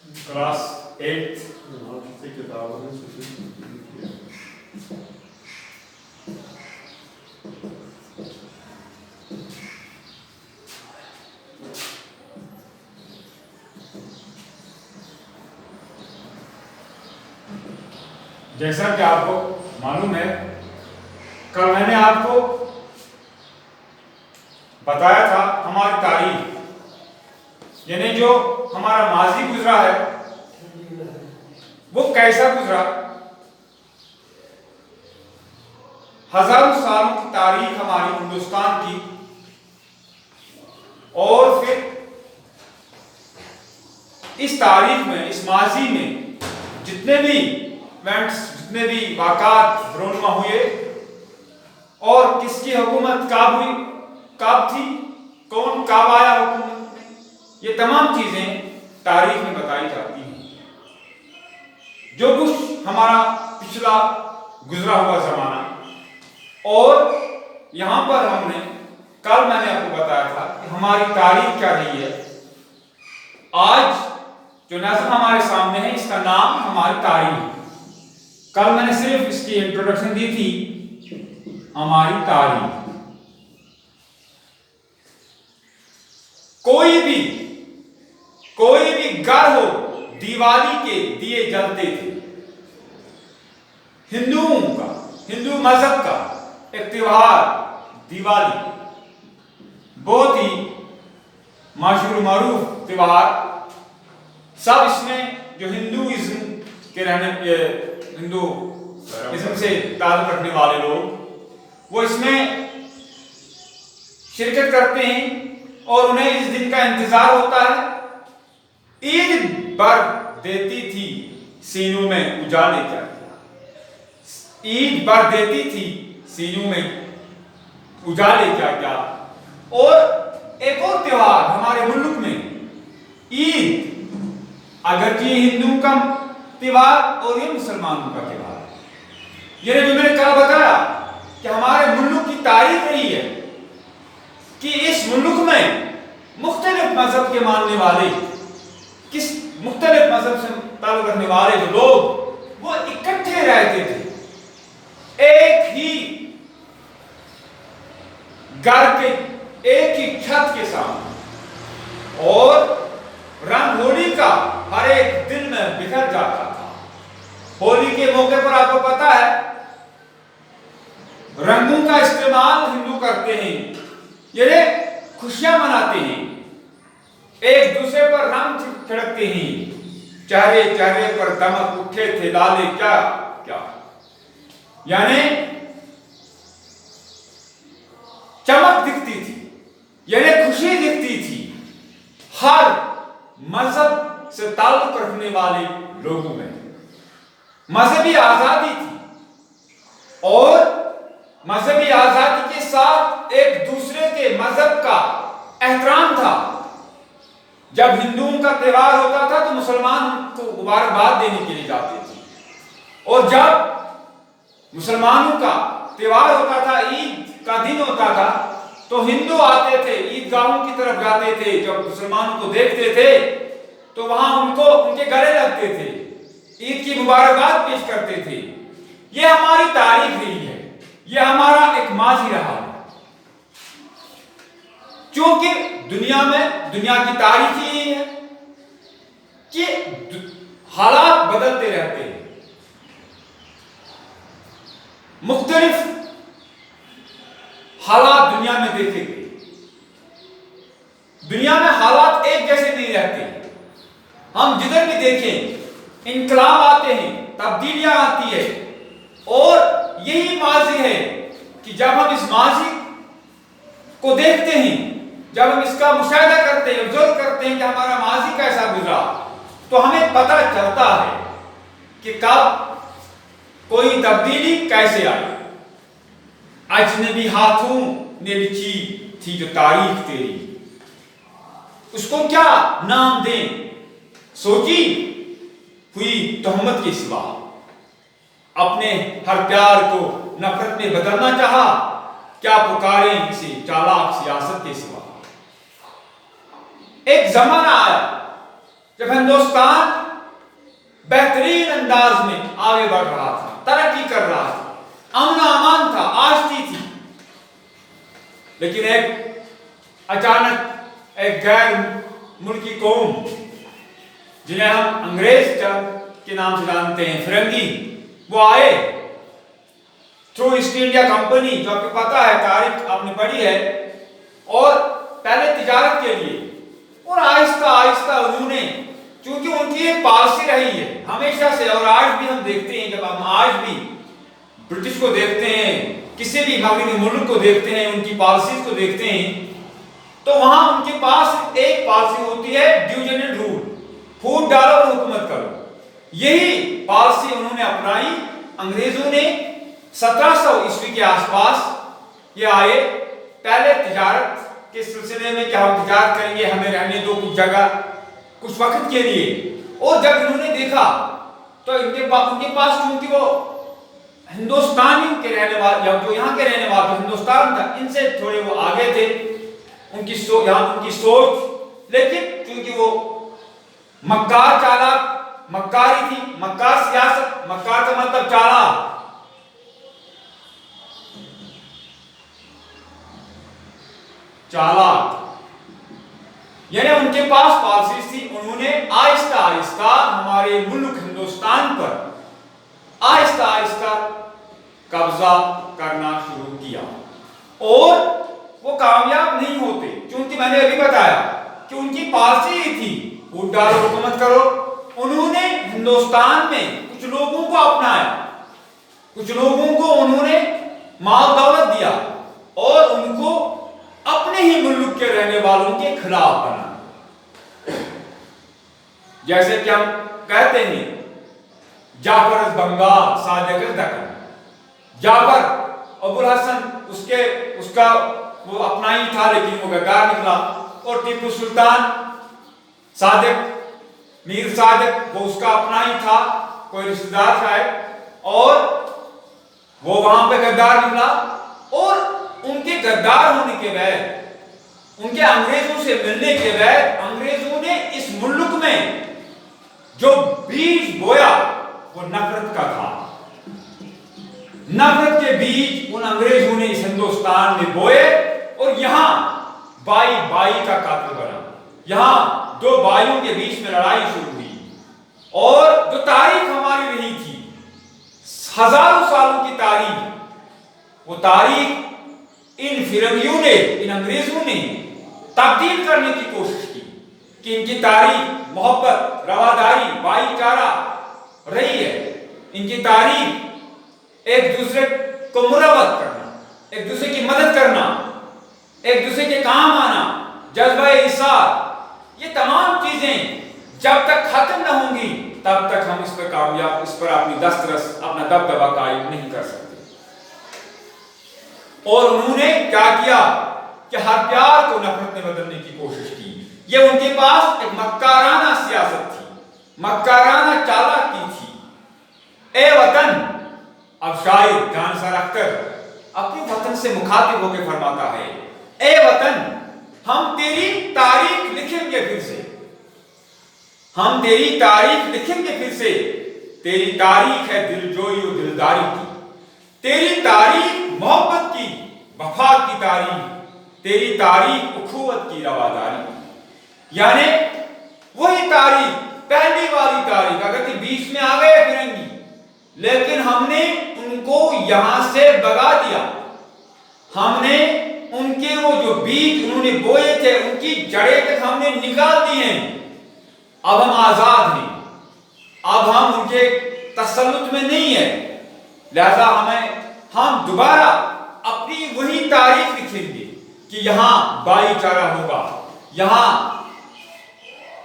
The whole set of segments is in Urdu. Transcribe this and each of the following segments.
کلاس 8 جیسا کہ آپ کو معلوم ہے کل میں نے آپ کو بتایا تھا ہماری تاریخ یعنی جو ہمارا ماضی گزرا ہے وہ کیسا گزرا. ہزاروں سالوں کی تاریخ ہماری ہندوستان کی اور پھر اس تاریخ میں اس ماضی میں جتنے بھی ایونٹس جتنے بھی واقعات رونما ہوئے اور کس کی حکومت کب ہوئی کب تھی کون کب آیا حکومت میں یہ تمام چیزیں تاریخ میں بتائی جاتی ہیں. جو کچھ ہمارا پچھلا گزرا ہوا زمانہ اور یہاں پر ہم نے کل میں نے آپ کو بتایا تھا کہ ہماری تاریخ کیا رہی ہے. آج جو نظم ہمارے سامنے ہے اس کا نام ہماری تاریخ. کل میں نے صرف اس کی انٹروڈکشن دی تھی ہماری تاریخ. کوئی بھی گھر ہو دیوالی کے دیے جلتے تھے. ہندوؤں کا ہندو مذہب کا ایک تہوار دیوالی بہت ہی مشہور معروف تہوار. سب اس میں جو ہندوازم کے ہندوازم سے تعلق رکھنے والے لوگ وہ اس میں شرکت کرتے ہیں اور انہیں اس دن کا انتظار ہوتا ہے. عید بر دیتی تھی سینوں میں اجالے کیا عید بر دیتی تھی سینوں میں اجالے کیا. اور ایک اور تہوار ہمارے ملک میں عید اگرچہ یہ ہندوؤں کا تہوار اور یہ مسلمانوں کا تہوار یہ جو میں نے کل بتایا کہ ہمارے ملک کی تاریخ رہی ہے کہ اس ملک میں مختلف مذہب کے ماننے والے کس مختلف مذہب سے تعلق رکھنے والے جو لوگ وہ اکٹھے رہتے تھے ایک ہی گھر کے ایک ہی چھت کے سامنے اور رنگ ہولی کا ہر ایک دل میں بکھر جاتا تھا. ہولی کے موقع پر آپ کو پتا ہے رنگوں کا استعمال ہندو کرتے ہیں یہ خوشیاں مناتے ہیں ایک دوسرے پر رنگ چھڑکتے ہیں. چہرے پر دمک اٹھے تھے لالے کیا یعنی چمک دکھتی تھی یعنی خوشی دکھتی تھی ہر مذہب سے تعلق رکھنے والے لوگوں میں. مذہبی آزادی تھی اور مذہبی آزادی کے ساتھ ایک دوسرے کے مذہب کا احترام تھا. جب ہندوؤں کا تہوار ہوتا تھا تو مسلمان کو مبارکباد دینے کے لیے جاتے تھے اور جب مسلمانوں کا تہوار ہوتا تھا عید کا دن ہوتا تھا تو ہندو آتے تھے عیدگاہوں کی طرف جاتے تھے. جب مسلمانوں کو دیکھتے تھے تو وہاں ان کے گلے لگتے تھے عید کی مبارکباد پیش کرتے تھے. یہ ہماری تاریخ رہی ہے یہ ہمارا ایک ماضی رہا ہے. چونکہ دنیا کی تاریخ یہ ہے کہ حالات بدلتے رہتے ہیں. مختلف حالات دنیا میں دیکھے گئے. دنیا میں حالات ایک جیسے نہیں رہتے. ہم جدھر بھی دیکھیں انقلاب آتے ہیں تبدیلیاں آتی ہے اور یہی ماضی ہے کہ جب ہم اس ماضی کو دیکھتے ہیں جب ہم اس کا مشاہدہ کرتے ہیں observe کرتے ہیں کہ ہمارا ماضی کیسا گزرا تو ہمیں پتہ چلتا ہے کہ کب کوئی تبدیلی کیسے آئی. اجنبی ہاتھوں نے لکھی تھی جو تاریخ تیری اس کو کیا نام دیں سوچی ہوئی تہمت کے سوا اپنے ہر پیار کو نفرت میں بدلنا چاہا کیا پکاریں اسے چالاک سیاست کے سوا. ایک زمانہ آیا جب ہندوستان بہترین انداز میں آگے بڑھ رہا تھا، ترقی کر رہا تھا، امن و امان تھا، آشتی تھی، لیکن ایک اچانک ایک غیر ملکی قوم جنہیں ہم انگریز کے نام سے جانتے ہیں، فرنگی، وہ آئے تھرو ایسٹ انڈیا کمپنی، جو آپ کو پتا ہے، تاریخ آپ نے پڑھی ہے، اور پہلے تجارت کے لیے، اور آہستہ آہستہ انہوں نے، چونکہ ان کی ایک پالیسی رہی ہے ہمیشہ سے، اور آج بھی ہم دیکھتے ہیں، جب ہم آج بھی برٹش کو دیکھتے ہیں، کسی بھی مغربی ملک کو دیکھتے ہیں، ان کی پالیسیز کو دیکھتے ہیں، تو وہاں ان کے پاس ایک پالیسی ہوتی ہے، ڈیویژن اینڈ رول، پھوٹ ڈالو اور حکومت کرو۔ یہی پالیسی انہوں نے اپنائی۔ انگریزوں نے 1700 عیسوی کے آس پاس یہ آئے، پہلے تجارت کے سلسلے میں کہ ہم تجارت کریں گے، ہمیں رہنے دو کچھ جگہ کچھ وقت کے لیے، اور جب انہوں نے دیکھا تو ان کے پاس چونکہ وہ ہندوستانی کے رہنے والے، یا جو یہاں کے رہنے والے ہندوستان تھا، ان سے تھوڑے وہ آگے تھے، ان کی سوچ، لیکن چونکہ وہ مکار چالاک، مکاری تھی، مکار سیاست، مکار کا مطلب چالاک، یعنی ان کے پاس پالیسیز تھی۔ انہوں نے آہستہ آہستہ ہمارے ملک ہندوستان پر آہستہ آہستہ قبضہ کرنا شروع کیا، اور وہ کامیاب نہیں ہوتے، کیونکہ میں نے ابھی بتایا کہ ان کی پالیسی ہی تھی ووٹ ڈالو حکومت کرو۔ انہوں نے ہندوستان میں کچھ لوگوں کو اپنایا، کچھ لوگوں کو انہوں نے مال دولت دیا، اور ان کو اپنے ہی ملک کے رہنے والوں کے خلاف بنا، جیسے کہ ہم کہتے ہیں جعفر از بنگال صادق از دکن، جعفر ابو الحسن اس کا وہ اپنا ہی تھا، لیکن وہ غدار نکلا، اور ٹیپو سلطان صادق، میر صادق، وہ اس کا اپنا ہی تھا، کوئی رشتہ دار شاید، اور وہ وہاں پہ غدار نکلا، اور ان کے غدار ہونے کے بعد، ان کے انگریزوں سے ملنے کے بعد، انگریزوں نے اس ملک میں جو بیج بویا وہ نفرت کا تھا۔ نفرت کے بیج ان انگریزوں نے اس ہندوستان میں بوئے، اور یہاں بائی بائی کا قاتل بنا، یہاں دو بھائیوں کے بیچ میں لڑائی شروع ہوئی، اور جو تاریخ ہماری رہی تھی، ہزاروں سالوں کی تاریخ، وہ تاریخ ان فرنگیوں نے، ان انگریزوں نے تبدیل کرنے کی کوشش کی، کہ ان کی تاریخ محبت، رواداری، بھائی چارہ رہی ہے، ان کی تاریخ ایک دوسرے کو مروت کرنا، ایک دوسرے کی مدد کرنا، ایک دوسرے کے کام آنا، جذبہ ایثار، یہ تمام چیزیں جب تک ختم نہ ہوں گی تب تک ہم اس پر کامیاب، اس پر اپنی دسترس، اپنا دبدبہ قائم نہیں کر سکتے۔ اور انہوں نے کیا کیا کہ ہر پیار کو نفرت میں بدلنے کی کوشش کی۔ یہ ان کے پاس ایک مکارانہ سیاست تھی، مکارانہ چالاکی تھی۔ اے وطن، اب شاعر جان سر اختر اپنے وطن سے مخاطب ہو کے فرماتا ہے، اے وطن، ہم تیری تاریخ لکھیں گے پھر سے، ہم تیری تاریخ لکھیں گے پھر سے، تیری تاریخ ہے دل جوئی و دلداری کی، تیری تاریخ محبت کی، وفا کی تاریخ، تیری تاریخ اخوت کی رواداری کی۔ یعنی وہی تاریخ، پہلی والی تاریخ، اگر کہ بیچ میں آ گئے فرنگی، لیکن ہم نے ان کو یہاں سے بگا دیا، ہم نے ان کے وہ جو بیج انہوں نے بوئے تھے، ان کی جڑیں تک ہم نے نکال دی ہیں، اب ہم آزاد ہیں، اب ہم ان کے تسلط میں نہیں ہیں، لہذا ہم دوبارہ اپنی وہی تاریخ لکھیں گے کہ یہاں بھائی چارہ ہوگا، یہاں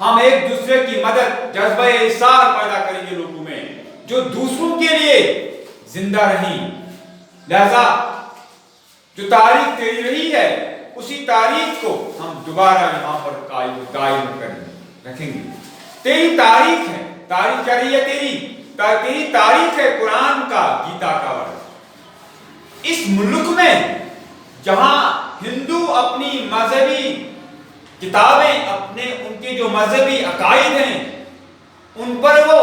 ہم ایک دوسرے کی مدد، جذبہ ایثار پیدا کریں گے لوگوں میں، جو دوسروں کے لیے زندہ رہیں۔ لہذا جو تاریخ تیری رہی ہے، اسی تاریخ کو ہم دوبارہ یہاں پر قائم رکھیں گے۔ تیری تاریخ ہے، تاریخ کیا رہی ہے تیری تاریخ ہے قرآن کا، گیتا کا ورد۔ اس ملک میں جہاں ہندو اپنی مذہبی کتابیں اپنے ان کے جو مذہبی عقائد ہیں ان پر وہ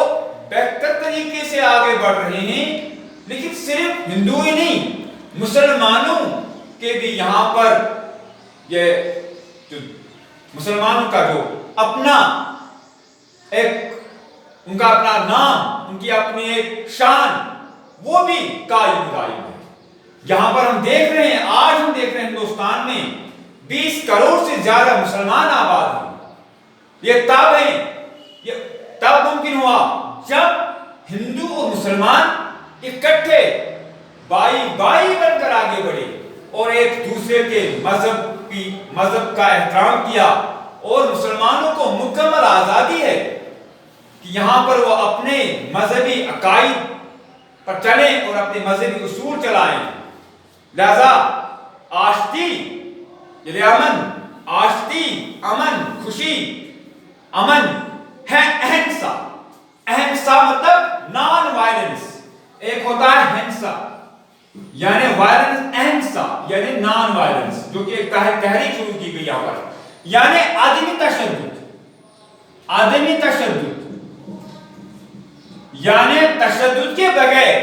بہتر طریقے سے آگے بڑھ رہے ہیں، لیکن صرف ہندو ہی نہیں، مسلمانوں کے بھی یہاں پر یہ جو مسلمانوں کا جو اپنا ایک ان کا اپنا نام، ان کی اپنی ایک شان، وہ بھی قائم دائم ہے۔ یہاں پر ہم دیکھ رہے ہیں، آج ہم دیکھ رہے ہیں ہندوستان میں 20 کروڑ سے زیادہ مسلمان آباد ہیں۔ یہ تب ممکن ہوا جب ہندو اور مسلمان اکٹھے بھائی بن کر آگے بڑھے اور ایک دوسرے کے مذہب کا احترام کیا، اور مسلمانوں کو مکمل آزادی ہے کہ یہاں پر وہ اپنے مذہبی عقائد پر چلیں اور اپنے مذہبی اصول چلائیں۔ لہذا آشتی یعنی امن، خوشی، امن ہے اہنسا۔ اہنسا مطلب نان وائلنس، ایک ہوتا ہے ہنسا یعنی وائلنس، اہنسا یعنی نان وائلنس، جو کہ ایک تحریک شروع کی گئی یہاں پر، یعنی عدم تشدد یعنی تشدد کے بغیر،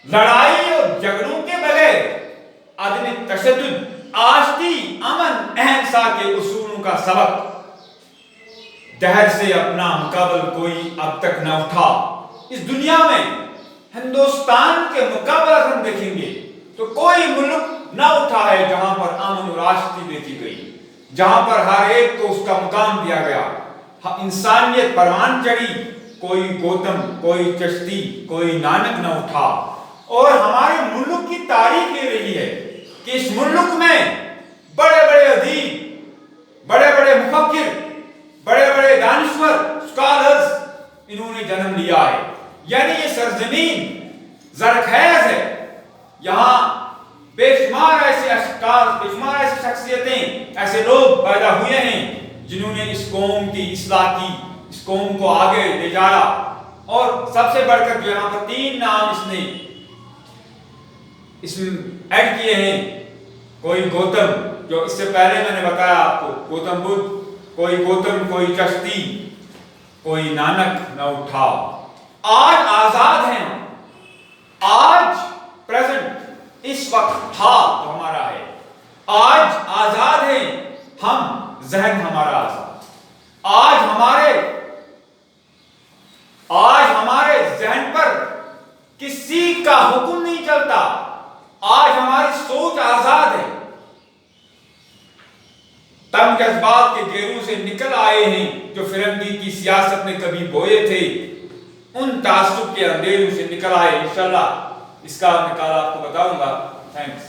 لڑائی اور جھگڑوں کے بغیر عدم تشدد، آشتی، امن، اہنسا کے اصولوں کا سبق دہر سے اپنا مقابل کوئی اب تک نہ اٹھا۔ اس دنیا میں ہندوستان کے مقابلہ ہم دیکھیں گے تو کوئی ملک نہ اٹھا ہے جہاں پر امن اور آشتی دیکھی گئی، جہاں پر ہر ایک کو اس کا مقام دیا گیا، انسانیت پروان چڑھی، کوئی گوتم، کوئی چشتی، کوئی نانک نہ اٹھا۔ اور ہمارے ملک کی تاریخ یہ رہی ہے کہ اس ملک میں بڑے بڑے ادیب، بڑے بڑے مفکر، بڑے بڑے دانشور، اسکالرز انہوں نے جنم لیا ہے، یعنی یہ سرزمین زرخیز ہے۔ یہاں بے شمار ایسے اشخاص، بے شمار ایسی شخصیتیں، ایسے لوگ پیدا ہوئے ہیں جنہوں نے اس قوم کی اصلاح کی، اس قوم کو آگے لے جایا۔ اور سب سے بڑھ کر جو یہاں پر 3 نام اس نے ایڈ کیے ہیں، کوئی گوتم، جو اس سے پہلے میں نے بتایا آپ کو، گوتم بدھ، کوئی گوتم، کوئی چشتی، کوئی نانک نہ اٹھا۔ آج آزاد ہیں، آج پریزنٹ، اس وقت حال تو ہمارا ہے، آج آزاد ہیں ہم، ذہن ہمارا آزاد۔ آج ہمارے ذہن پر کسی کا حکم نہیں چلتا، آج ہماری سوچ آزاد ہے۔ تنگ جذبات کے گھیروں سے نکل آئے ہیں جو فرنگی کی سیاست میں کبھی بوئے تھے، ان تعصب کے اندھیروں سے نکل آئے۔ انشاءاللہ اس کا نکال آپ کو بتاؤں گا۔ تھینکس۔